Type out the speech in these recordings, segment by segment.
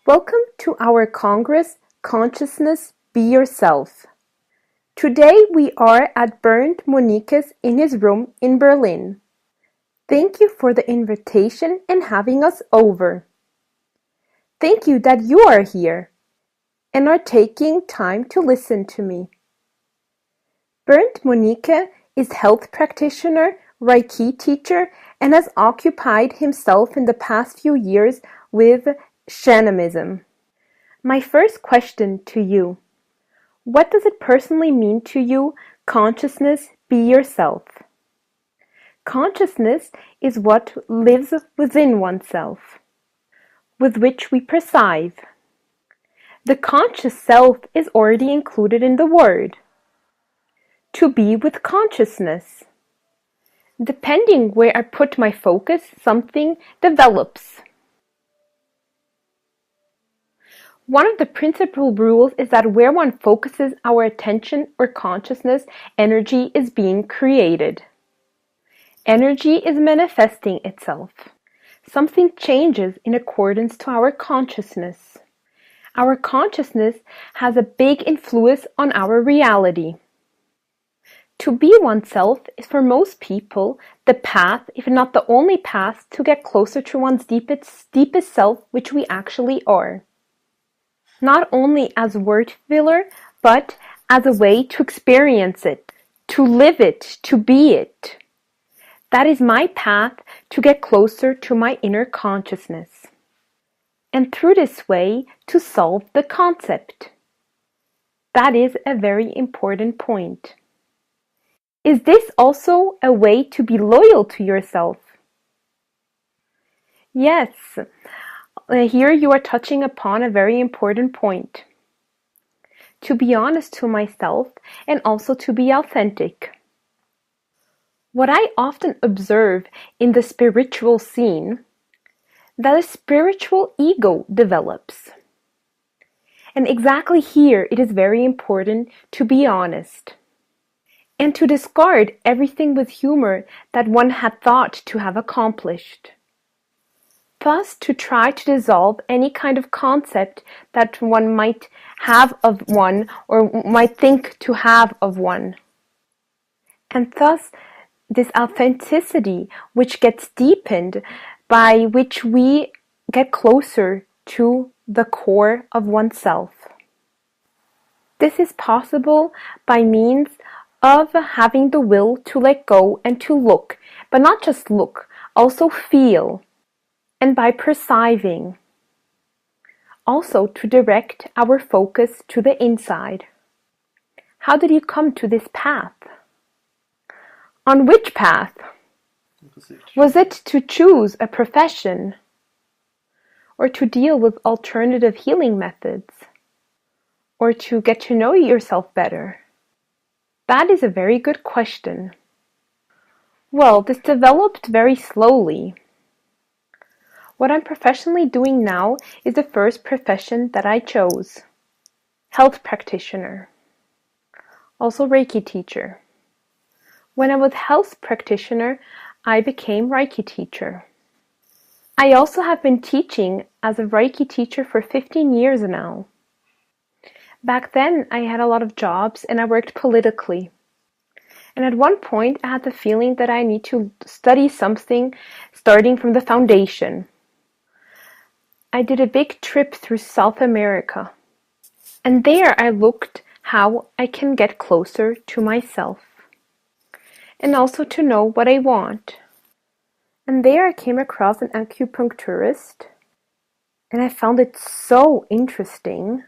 Welcome to our Congress, Consciousness, Be Yourself. Today we are at Bernd Monecke's in his room in Berlin. Thank you for the invitation and having us over. Thank you that you are here and are taking time to listen to me. Bernd Monecke is health practitioner, Reiki teacher, and has occupied himself in the past few years with shamanism. My first question to you: what does it personally mean to you, consciousness, be yourself? Consciousness is what lives within oneself, with which we perceive. The conscious self is already included in the word. To be with consciousness. Depending where I put my focus, something develops. One of the principal rules is that where one focuses our attention or consciousness, energy is being created. Energy is manifesting itself. Something changes in accordance to our consciousness. Our consciousness has a big influence on our reality. To be oneself is for most people the path, if not the only path, to get closer to one's deepest self, which we actually are. Not only as word filler, but as a way to experience it, to live it, to be it. That is my path to get closer to my inner consciousness. And through this way, to solve the concept. That is a very important point. Is this also a way to be loyal to yourself? Yes. Here you are touching upon a very important point. To be honest to myself and also to be authentic. What I often observe in the spiritual scene, that a spiritual ego develops. And exactly here it is very important to be honest. And to discard everything with humor that one had thought to have accomplished. Thus, to try to dissolve any kind of concept that one might have of one or might think to have of one. And thus, this authenticity which gets deepened, by which we get closer to the core of oneself. This is possible by means of having the will to let go and to look, but not just look, also feel. And by perceiving, also to direct our focus to the inside. How did you come to this path? On which path? Was it to choose a profession? Or to deal with alternative healing methods? Or to get to know yourself better? That is a very good question. Well, this developed very slowly. What I'm professionally doing now is the first profession that I chose. Health practitioner. Also Reiki teacher. When I was health practitioner, I became Reiki teacher. I also have been teaching as a Reiki teacher for 15 years now. Back then, I had a lot of jobs and I worked politically. And at one point, I had the feeling that I need to study something starting from the foundation. I did a big trip through South America, and there I looked how I can get closer to myself, and also to know what I want. And there I came across an acupuncturist, and I found it so interesting.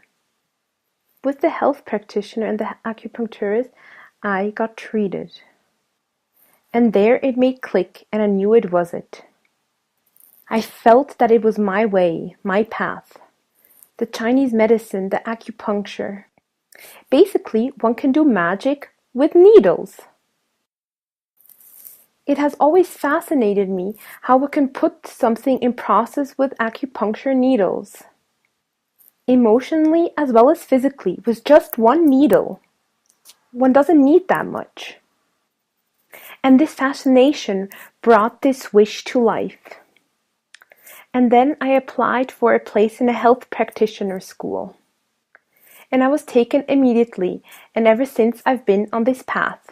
With the health practitioner and the acupuncturist, I got treated. And there it made click, and I knew it was it. I felt that it was my way, my path. The Chinese medicine, the acupuncture. Basically, one can do magic with needles. It has always fascinated me how we can put something in process with acupuncture needles. Emotionally as well as physically, with just one needle. One doesn't need that much. And this fascination brought this wish to life. And then I applied for a place in a health practitioner school. And I was taken immediately, and ever since I've been on this path.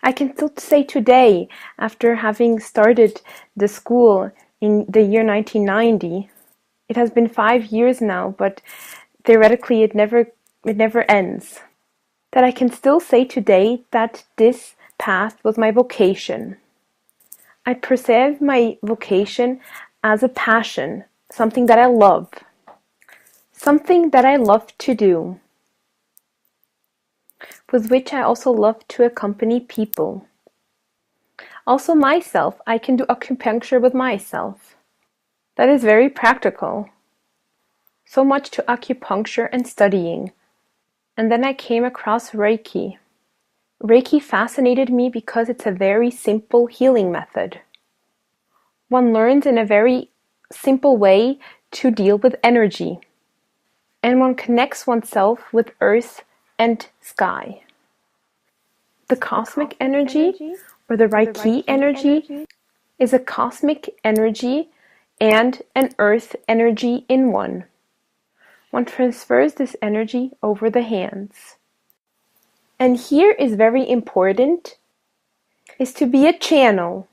I can still say today, after having started the school in the year 1990, it has been 5 years now, but theoretically it never ends, that I can still say today that this path was my vocation. I perceive my vocation as a passion, something that I love to do, with which I also love to accompany people. Also myself, I can do acupuncture with myself. That is very practical. So much to acupuncture and studying. And then I came across Reiki. Reiki fascinated me because it's a very simple healing method. One learns in a very simple way to deal with energy. And one connects oneself with earth and sky. The cosmic energy, or the Reiki energy, is a cosmic energy and an earth energy in one. One transfers this energy over the hands. And here is very important, is to be a channel.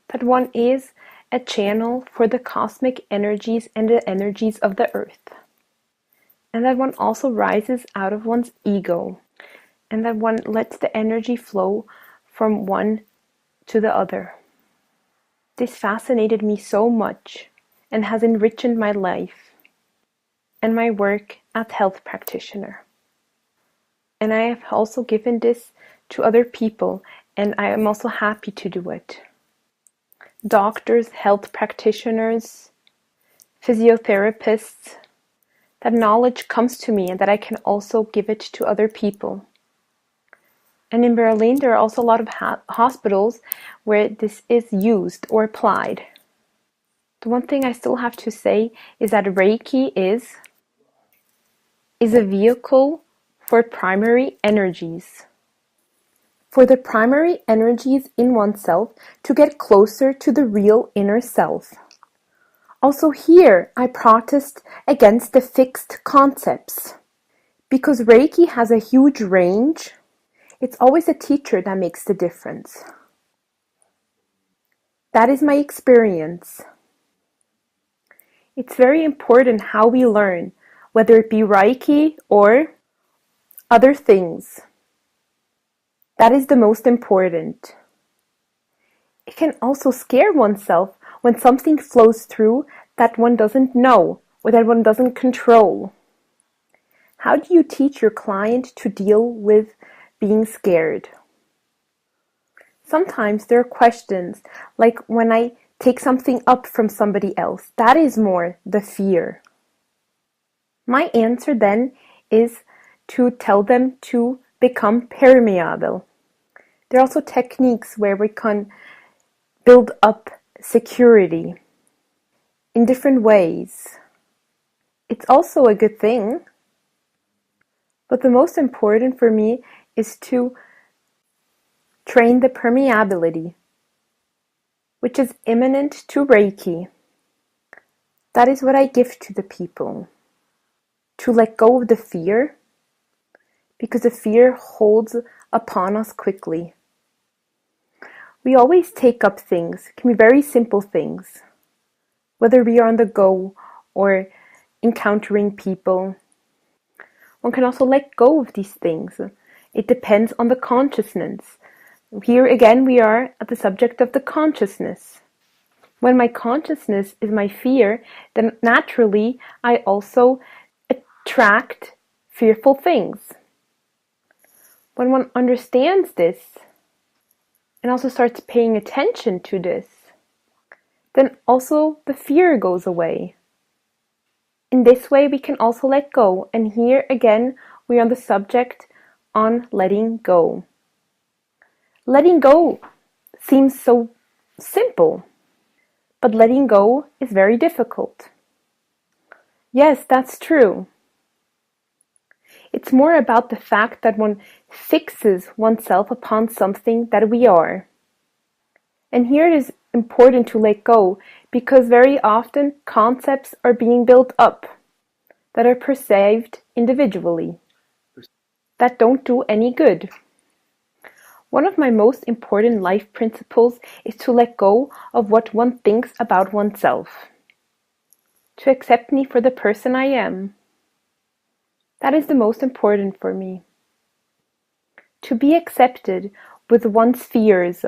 That one is a channel for the cosmic energies and the energies of the earth. And that one also rises out of one's ego. And that one lets the energy flow from one to the other. This fascinated me so much and has enriched my life and my work as health practitioner. And I have also given this to other people, and I am also happy to do it. Doctors, health practitioners, physiotherapists, that knowledge comes to me and that I can also give it to other people. And in Berlin, there are also a lot of hospitals where this is used or applied. The one thing I still have to say is that Reiki is a vehicle for primary energies. For the primary energies in oneself to get closer to the real inner self. Also here, I protest against the fixed concepts. Because Reiki has a huge range, it's always a teacher that makes the difference. That is my experience. It's very important how we learn, whether it be Reiki or other things. That is the most important. It can also scare oneself when something flows through that one doesn't know or that one doesn't control. How do you teach your client to deal with being scared? Sometimes there are questions, like when I take something up from somebody else. That is more the fear. My answer then is to tell them to become permeable. There are also techniques where we can build up security in different ways. It's also a good thing, but the most important for me is to train the permeability, which is immanent to Reiki. That is what I give to the people. To let go of the fear, because the fear holds upon us quickly. We always take up things, it can be very simple things, whether we are on the go or encountering people. One can also let go of these things. It depends on the consciousness. Here again we are at the subject of the consciousness. When my consciousness is my fear, then naturally I also attract fearful things. When one understands this and also starts paying attention to this, then also the fear goes away. In this way we can also let go, and here again we are on the subject on letting go. Letting go seems so simple, but letting go is very difficult. Yes, that's true. It's more about the fact that one fixes oneself upon something that we are. And here it is important to let go, because very often concepts are being built up that are perceived individually, that don't do any good. One of my most important life principles is to let go of what one thinks about oneself, to accept me for the person I am. That is the most important for me. To be accepted with one's fears,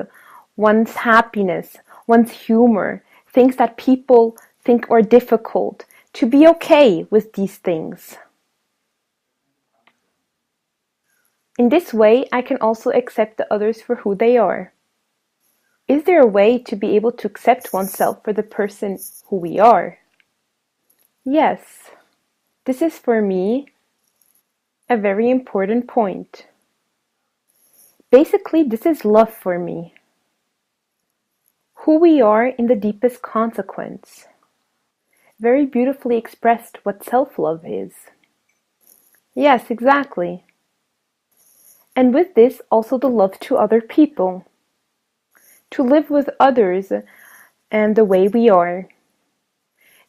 one's happiness, one's humor, things that people think are difficult, to be okay with these things. In this way, I can also accept the others for who they are. Is there a way to be able to accept oneself for the person who we are? Yes, this is for me a very important point. Basically, this is love for me. Who we are in the deepest consequence. Very beautifully expressed what self-love is. Yes, exactly. And with this, also the love to other people. To live with others and the way we are.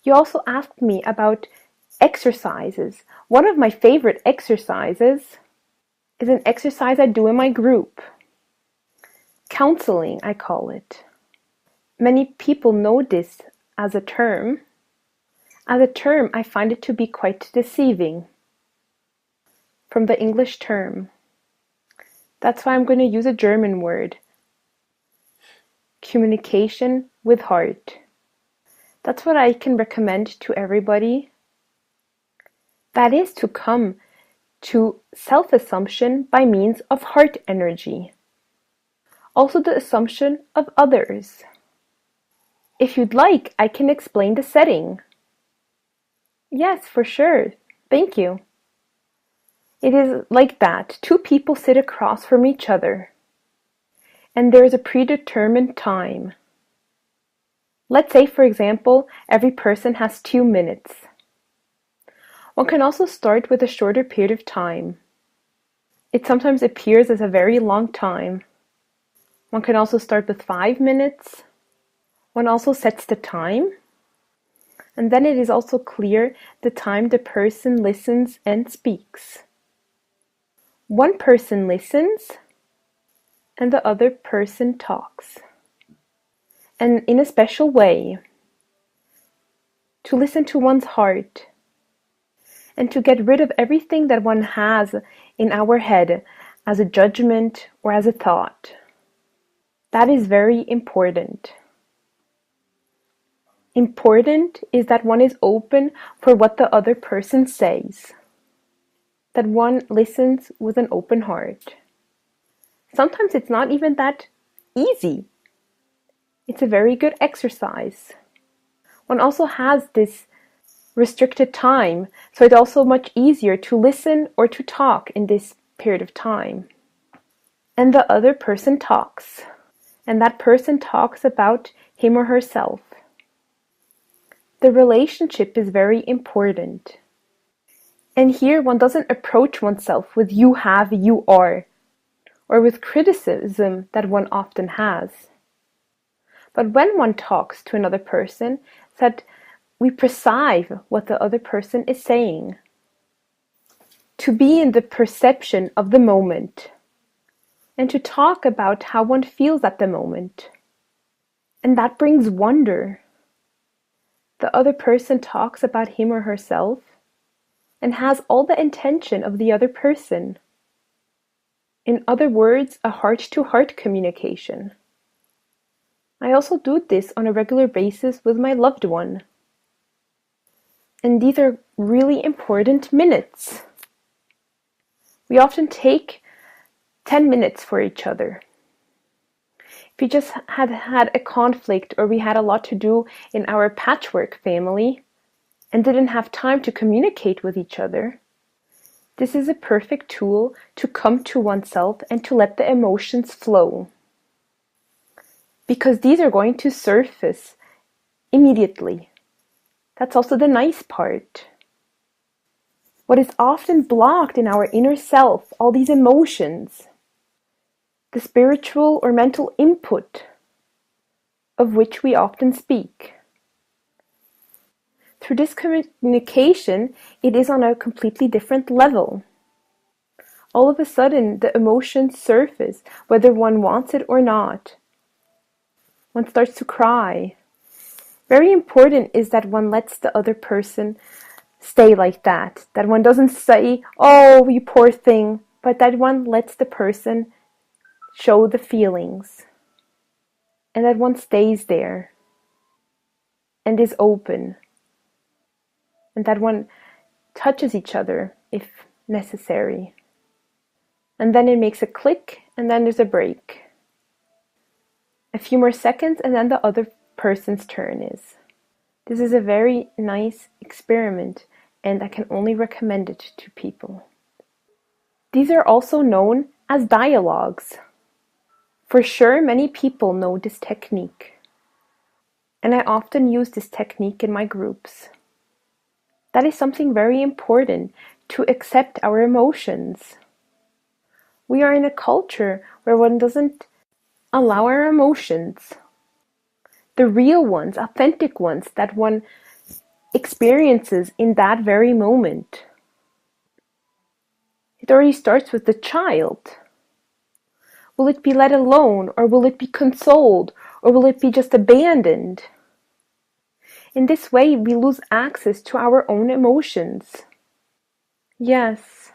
You also asked me about exercises. One of my favorite exercises is an exercise I do in my group. Counseling, I call it. Many people know this as a term. As a term, I find it to be quite deceiving. From the English term. That's why I'm going to use a German word. Communication with heart. That's what I can recommend to everybody. That is to come to self-assumption by means of heart energy. Also the assumption of others. If you'd like, I can explain the setting. Yes, for sure. Thank you. It is like that. Two people sit across from each other. And there is a predetermined time. Let's say, for example, every person has 2 minutes. One can also start with a shorter period of time. It sometimes appears as a very long time. One can also start with 5 minutes. One also sets the time. And then it is also clear the time the person listens and speaks. One person listens and the other person talks. And in a special way. To listen to one's heart. And to get rid of everything that one has in our head as a judgment or as a thought. That is very important. Important is that one is open for what the other person says. That one listens with an open heart. Sometimes it's not even that easy. It's a very good exercise. One also has this restricted time, so it's also much easier to listen or to talk in this period of time. And the other person talks. And that person talks about him or herself. The relationship is very important. And here one doesn't approach oneself with you have, you are, or with criticism that one often has. But when one talks to another person, that we perceive what the other person is saying. To be in the perception of the moment. And to talk about how one feels at the moment. And that brings wonder. The other person talks about him or herself and has all the intention of the other person. In other words, a heart-to-heart communication. I also do this on a regular basis with my loved one. And these are really important minutes. We often take 10 minutes for each other. If we just had a conflict or we had a lot to do in our patchwork family and didn't have time to communicate with each other, this is a perfect tool to come to oneself and to let the emotions flow. Because these are going to surface immediately. That's also the nice part. What is often blocked in our inner self, all these emotions, the spiritual or mental input of which we often speak. Through this communication, it is on a completely different level. All of a sudden, the emotions surface, whether one wants it or not. One starts to cry. Very important is that one lets the other person stay like that. That one doesn't say, "Oh, you poor thing," but that one lets the person show the feelings. And that one stays there and is open. And that one touches each other if necessary. And then it makes a click, and then there's a break. A few more seconds, and then the other person's turn is. This is a very nice experiment, and I can only recommend it to people. These are also known as dialogues. For sure, many people know this technique. And I often use this technique in my groups. That is something very important, to accept our emotions. We are in a culture where one doesn't allow our emotions. The real ones, authentic ones that one experiences in that very moment. It already starts with the child. Will it be let alone, or will it be consoled, or will it be just abandoned? In this way, we lose access to our own emotions. Yes,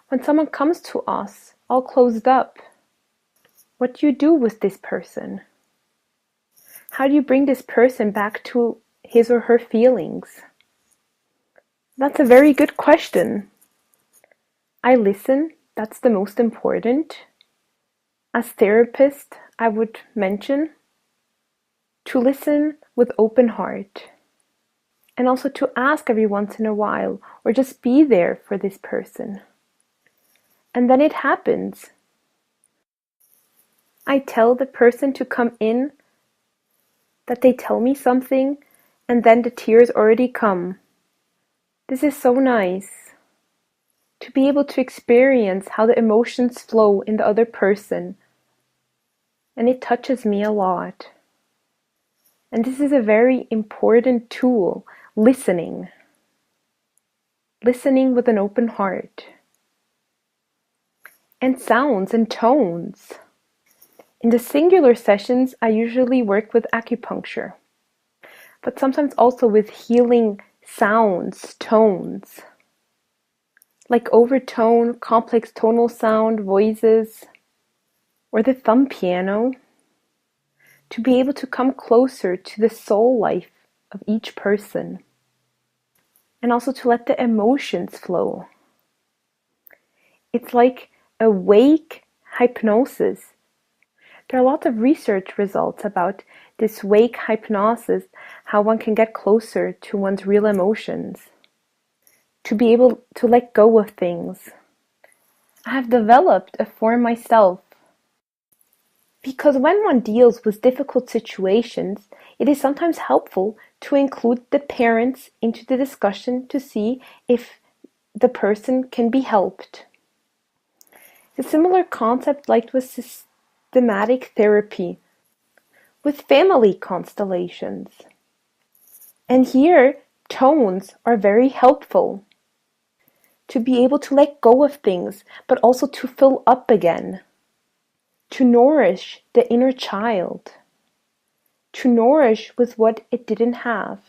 when someone comes to us, all closed up, what do you do with this person? How do you bring this person back to his or her feelings? That's a very good question. I listen, that's the most important. As therapist, I would mention to listen with open heart. And also to ask every once in a while, or just be there for this person. And then it happens. I tell the person to come in, that they tell me something, and then the tears already come. This is so nice. To be able to experience how the emotions flow in the other person. And it touches me a lot. And this is a very important tool, listening. Listening with an open heart. And sounds and tones. In the singular sessions, I usually work with acupuncture, but sometimes also with healing sounds, tones, like overtone, complex tonal sound, voices, or the thumb piano, to be able to come closer to the soul life of each person, and also to let the emotions flow. It's like a wake hypnosis. There are lots of research results about this wake hypnosis, how one can get closer to one's real emotions, to be able to let go of things. I have developed a form myself, because when one deals with difficult situations, it is sometimes helpful to include the parents into the discussion to see if the person can be helped. It's a similar concept like with systematic therapy, with family constellations. And here, tones are very helpful. To be able to let go of things, but also to fill up again. To nourish the inner child. To nourish with what it didn't have.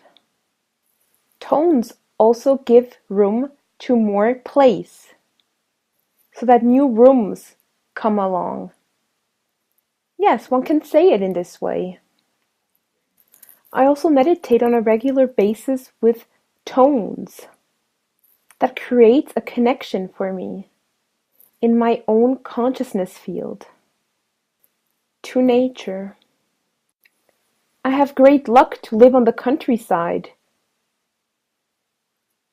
Tones also give room to more place, so that new rooms come along. Yes, one can say it in this way. I also meditate on a regular basis with tones. That creates a connection for me in my own consciousness field to nature. I have great luck to live on the countryside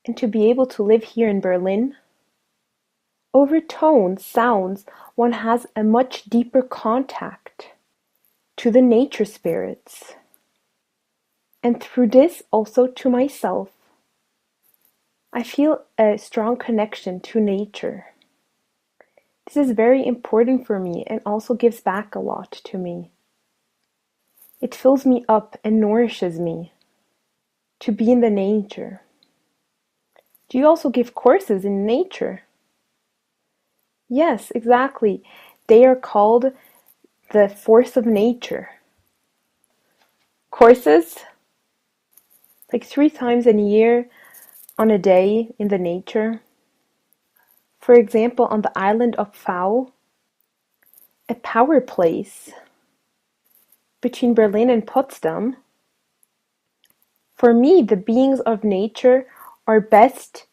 and to be able to live here in Berlin. Over tones, sounds, one has a much deeper contact to the nature spirits, and through this also to myself. I feel a strong connection to nature. This is very important for me and also gives back a lot to me. It fills me up and nourishes me to be in the nature. Do you also give courses in nature? Yes, exactly. They are called the force of nature. Courses, like 3 times a year on a day in the nature. For example, on the island of Pfau, a power place between Berlin and Potsdam. For me, the beings of nature are best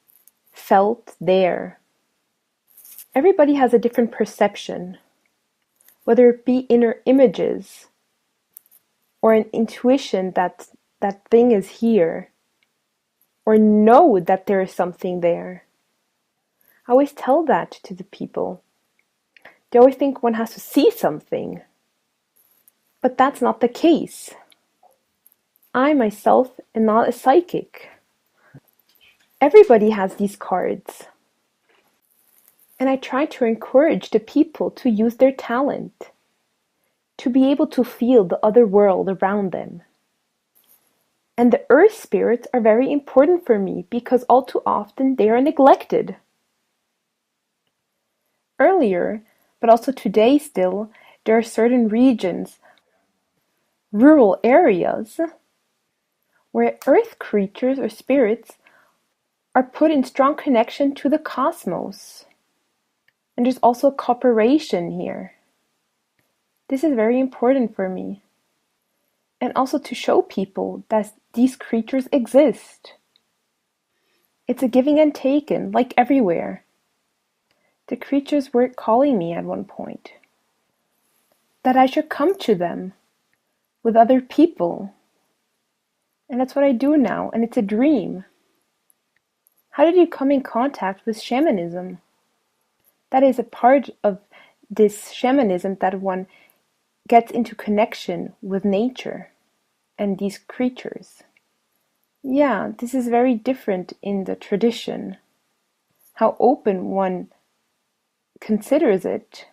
felt there. Everybody has a different perception, whether it be inner images or an intuition that that thing is here, or know that there is something there. I always tell that to the people. They always think one has to see something, but that's not the case. I myself am not a psychic. Everybody has these cards. And I try to encourage the people to use their talent, to be able to feel the other world around them. And the earth spirits are very important for me because all too often they are neglected. Earlier, but also today still, there are certain regions, rural areas, where earth creatures or spirits are put in strong connection to the cosmos. And there's also cooperation here. This is very important for me. And also to show people that these creatures exist. It's a giving and taking, like everywhere. The creatures were calling me at one point. That I should come to them with other people. And that's what I do now, and it's a dream. How did you come in contact with shamanism? That is a part of this shamanism, that one gets into connection with nature and these creatures. Yeah, this is very different in the tradition. How open one considers it.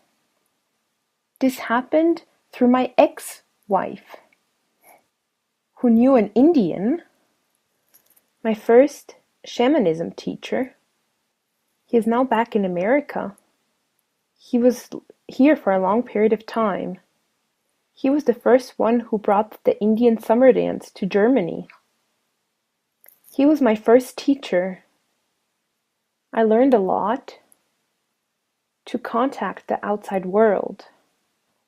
This happened through my ex-wife, who knew an Indian, my first shamanism teacher. He is now back in America. He was here for a long period of time. He was the first one who brought the Indian summer dance to Germany. He was my first teacher. I learned a lot to contact the outside world.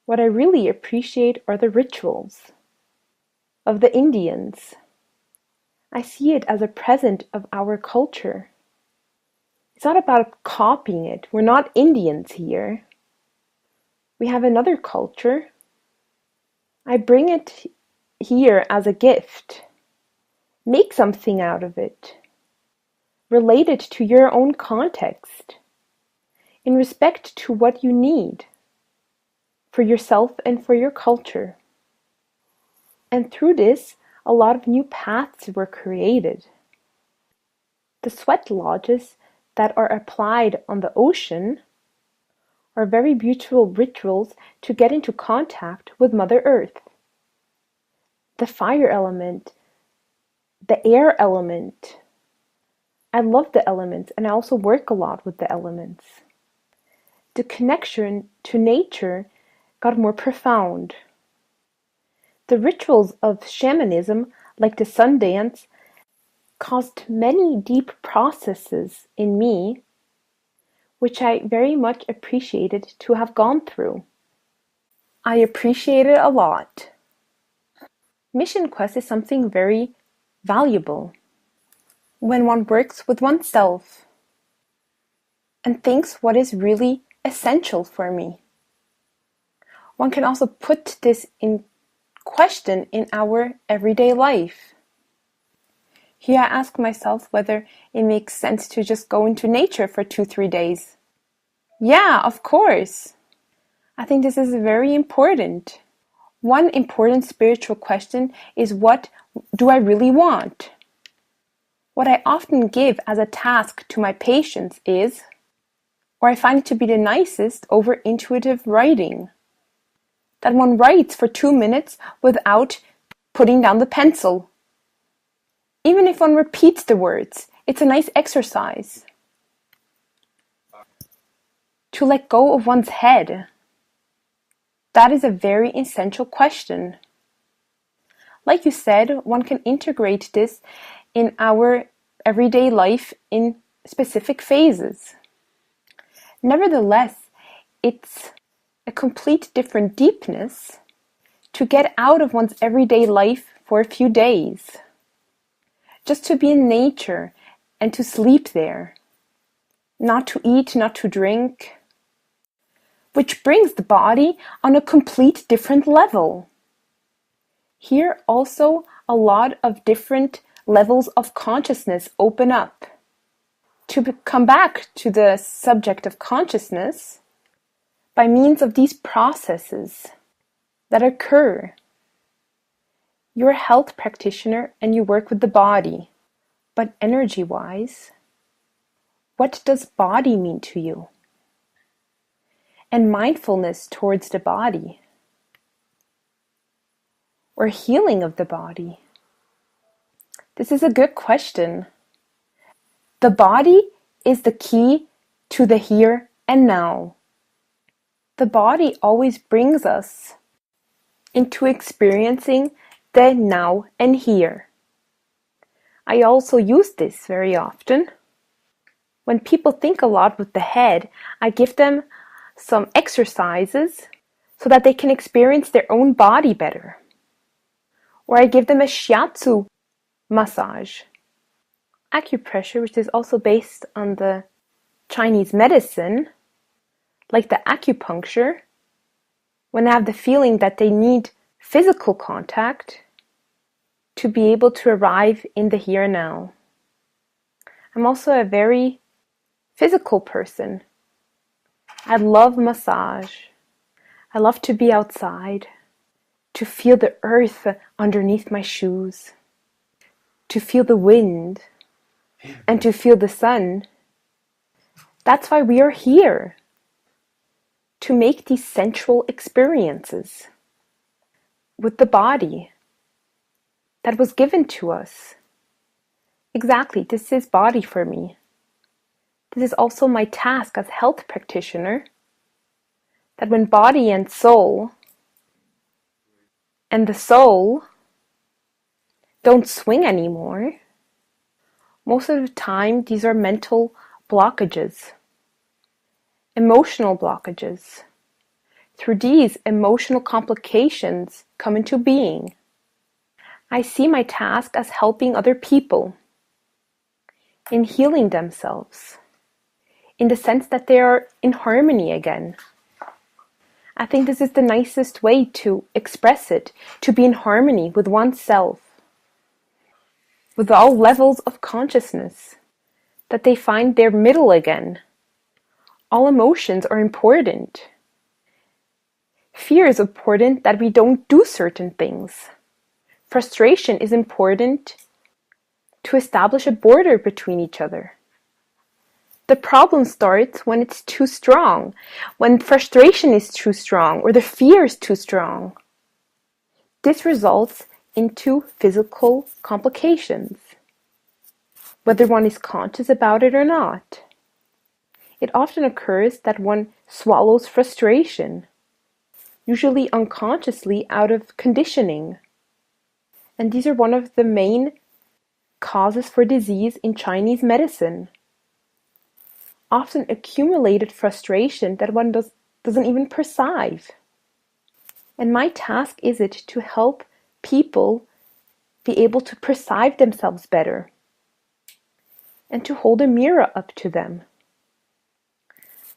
What I really appreciate are the rituals of the Indians. I see it as a present of our culture. It's not about copying it. We're not Indians here. We have another culture. I bring it here as a gift. Make something out of it. Relate it to your own context. In respect to what you need for yourself and for your culture. And through this, a lot of new paths were created. The sweat lodges that are applied on the ocean are very beautiful rituals to get into contact with Mother Earth. The fire element, the air element. I love the elements, and I also work a lot with the elements. The connection to nature got more profound. The rituals of shamanism, like the sun dance, caused many deep processes in me, which I very much appreciated to have gone through. I appreciate it a lot. Mission quest is something very valuable. When one works with oneself and thinks what is really essential for me. One can also put this in question in our everyday life. Here I ask myself whether it makes sense to just go into nature for 2-3 days. Yeah, of course. I think this is very important. One important spiritual question is, what do I really want? What I often give as a task to my patients is, or I find it to be the nicest, over intuitive writing. that one writes for 2 minutes without putting down the pencil. Even if one repeats the words, it's a nice exercise. To let go of one's head. That is a very essential question. Like you said, one can integrate this in our everyday life in specific phases. Nevertheless, it's a complete different deepness to get out of one's everyday life for a few days. Just to be in nature and to sleep there. Not to eat, not to drink. Which brings the body on a complete different level. Here also a lot of different levels of consciousness open up. To come back to the subject of consciousness, by means of these processes that occur. You're a health practitioner and you work with the body, but energy-wise, what does body mean to you? And mindfulness towards the body, or healing of the body? This is a good question. The body is the key to the here and now. The body always brings us into experiencing the now and here. I also use this very often. When people think a lot with the head, I give them some exercises so that they can experience their own body better. Or I give them a shiatsu massage. Acupressure, which is also based on the Chinese medicine, like the acupuncture, when they have the feeling that they need physical contact to be able to arrive in the here and now. I'm also a very physical person. I love massage. I love to be outside, to feel the earth underneath my shoes, to feel the wind, and to feel the sun. That's why we are here. To make these sensual experiences with the body that was given to us. Exactly, this is body for me. This is also my task as health practitioner, that when body and the soul don't swing anymore, most of the time these are mental blockages. Emotional blockages. Through these, emotional complications come into being. I see my task as helping other people in healing themselves, in the sense that they are in harmony again. I think this is the nicest way to express it, to be in harmony with oneself, with all levels of consciousness, that they find their middle again. All emotions are important. Fear is important that we don't do certain things. Frustration is important to establish a border between each other. The problem starts when it's too strong, when frustration is too strong or the fear is too strong. This results into physical complications, whether one is conscious about it or not. It often occurs that one swallows frustration, usually unconsciously out of conditioning. And these are one of the main causes for disease in Chinese medicine. Often accumulated frustration that one doesn't even perceive. And my task is it to help people be able to perceive themselves better and to hold a mirror up to them.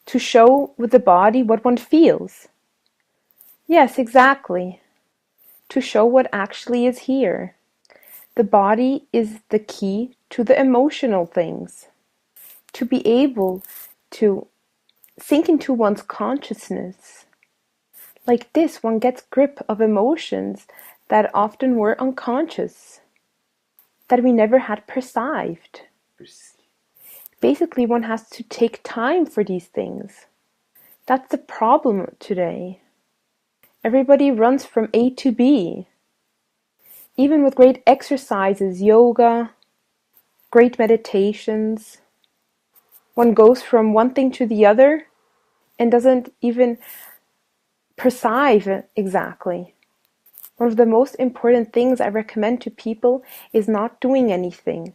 To show with the body what one feels. Yes, exactly. To show what actually is here. The body is the key to the emotional things. To be able to sink into one's consciousness. Like this, one gets grip of emotions that often were unconscious, that we never had perceived. Basically, one has to take time for these things. That's the problem today. Everybody runs from A to B. Even with great exercises, yoga, great meditations, one goes from one thing to the other and doesn't even perceive exactly. One of the most important things I recommend to people is not doing anything.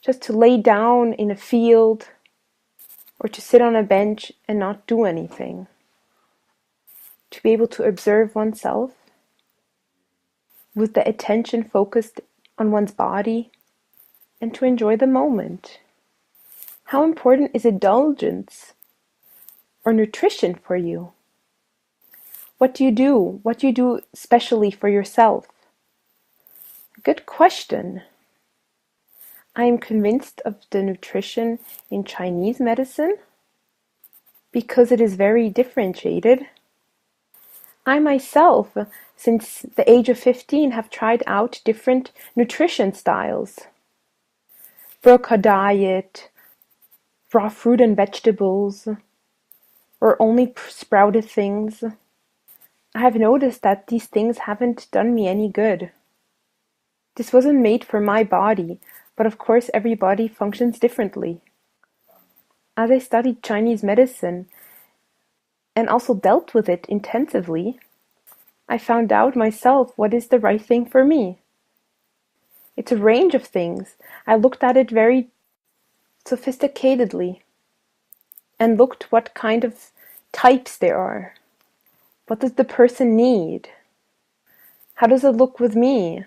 Just to lay down in a field or to sit on a bench and not do anything. To be able to observe oneself with the attention focused on one's body and to enjoy the moment. How important is indulgence or nutrition for you? What do you do? What do you do specially for yourself? Good question. I am convinced of the nutrition in Chinese medicine because it is very differentiated. I myself, since the age of 15, have tried out different nutrition styles. Broca diet, raw fruit and vegetables, or only sprouted things. I have noticed that these things haven't done me any good. This wasn't made for my body, but of course every body functions differently. As I studied Chinese medicine and also dealt with it intensively, I found out myself what is the right thing for me. It's a range of things. I looked at it very sophisticatedly and looked what kind of types there are. What does the person need? How does it look with me?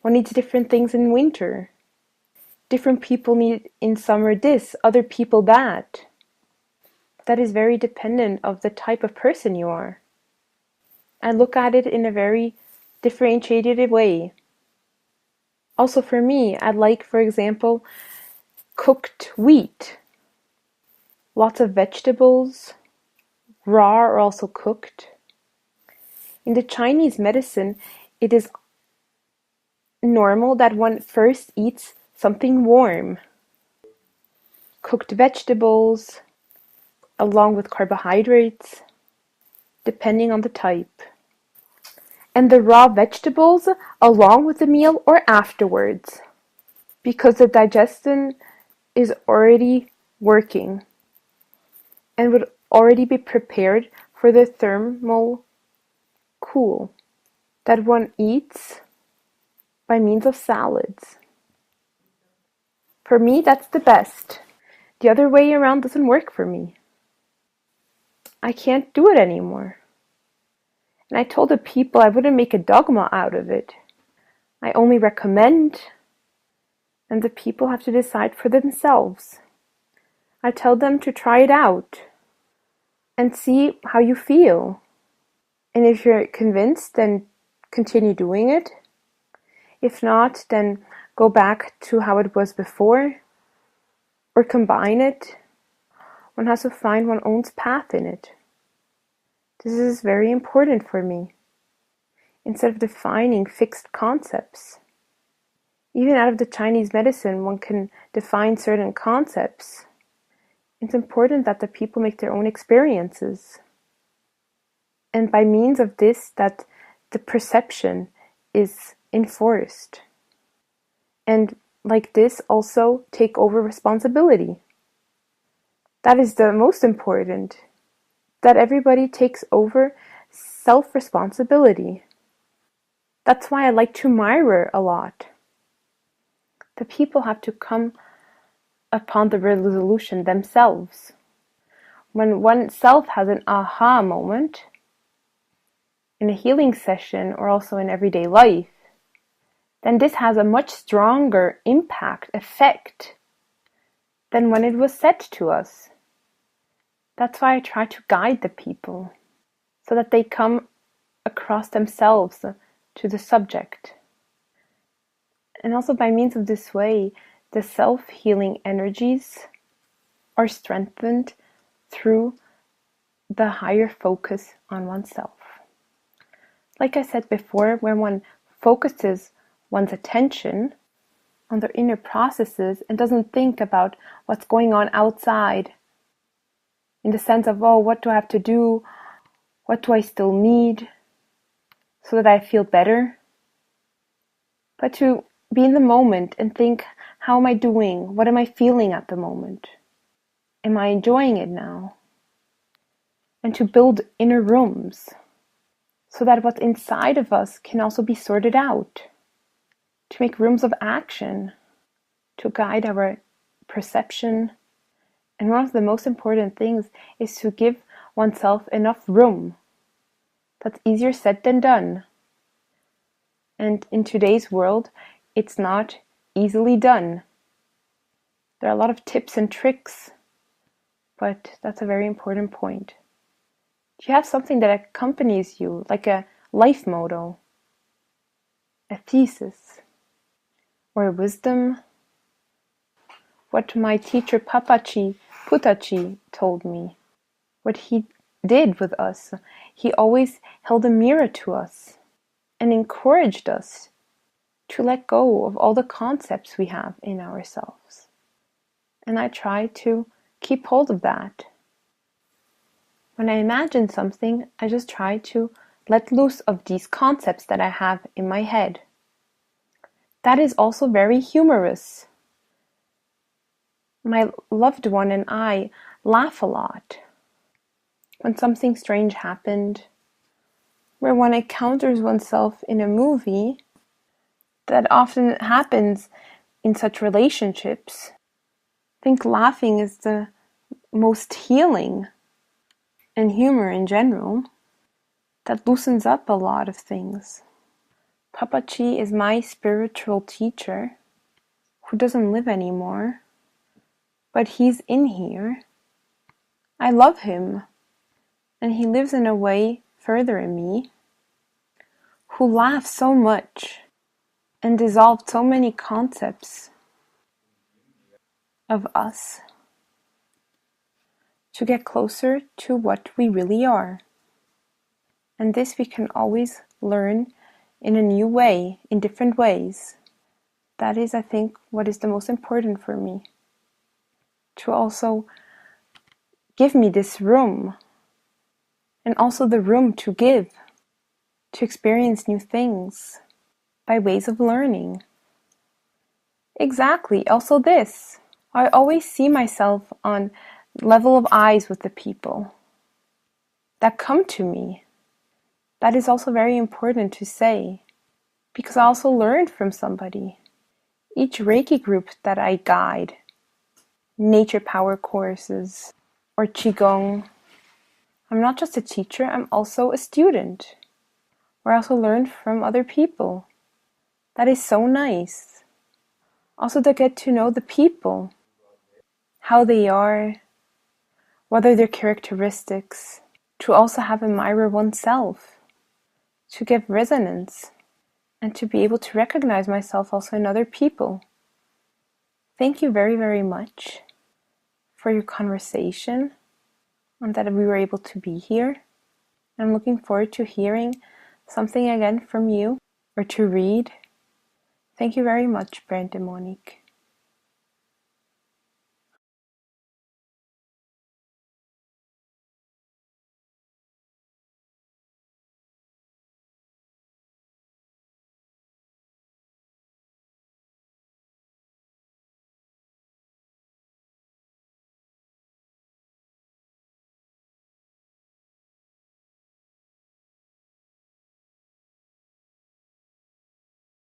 One needs different things in winter. Different people need in summer this, other people that. That is very dependent of the type of person you are. I look at it in a very differentiated way. Also for me, I like, for example, cooked wheat. Lots of vegetables, raw or also cooked. In the Chinese medicine, it is normal that one first eats something warm. Cooked vegetables, along with carbohydrates, depending on the type. And the raw vegetables along with the meal or afterwards, because the digestion is already working and would already be prepared for the thermal cool that one eats by means of salads. For me, that's the best. The other way around doesn't work for me. I can't do it anymore. And I told the people I wouldn't make a dogma out of it. I only recommend, and the people have to decide for themselves. I tell them to try it out and see how you feel. And if you're convinced, then continue doing it. If not, then go back to how it was before, or combine it. One has to find one's own path in it. This is very important for me. Instead of defining fixed concepts. Even out of the Chinese medicine, one can define certain concepts. It's important that the people make their own experiences. And by means of this, that the perception is enforced. And like this, also take over responsibility. That is the most important. That everybody takes over self-responsibility. That's why I like to mirror a lot. The people have to come upon the resolution themselves. When oneself has an aha moment, in a healing session or also in everyday life, then this has a much stronger impact, effect, than when it was said to us. That's why I try to guide the people, so that they come across themselves to the subject. And also by means of this way, the self-healing energies are strengthened through the higher focus on oneself. Like I said before, when one focuses one's attention on their inner processes and doesn't think about what's going on outside, in the sense of, oh, what do I have to do, What do I still need so that I feel better? But to be in the moment and think, how am I doing? What am I feeling at the moment? Am I enjoying it now? And to build inner rooms so that what's inside of us can also be sorted out. To make rooms of action, to guide our perception. And one of the most important things is to give oneself enough room. That's easier said than done. And in today's world, it's not easily done. There are a lot of tips and tricks, but that's a very important point. Do you have something that accompanies you, like a life motto, a thesis, or a wisdom? What my teacher Putachi told me, what he did with us, he always held a mirror to us and encouraged us to let go of all the concepts we have in ourselves. And I try to keep hold of that. When I imagine something, I just try to let loose of these concepts that I have in my head. That is also very humorous. My loved one and I laugh a lot. When something strange happened, where one encounters oneself in a movie, that often happens in such relationships. I think laughing is the most healing, and humor in general, that loosens up a lot of things. Papachi is my spiritual teacher, who doesn't live anymore, but he's in here. I love him, and he lives in a way further in me, who laughs so much and dissolved so many concepts of us to get closer to what we really are. And this we can always learn in a new way, in different ways. That is, I think, what is the most important for me. To also give me this room, and also the room to give, to experience new things by ways of learning. Exactly, also this. I always see myself on level of eyes with the people that come to me. That is also very important to say, because I also learned from somebody. Each Reiki group that I guide, nature power courses, or Qigong, I'm not just a teacher, I'm also a student, where I also learn from other people. That is so nice. Also to get to know the people, how they are, what are their characteristics, to also have a mirror oneself, to give resonance, and to be able to recognize myself also in other people. Thank you very, very much for your conversation and that we were able to be here. I'm looking forward to hearing something again from you or to read. Thank you very much, Bernd and Monecke.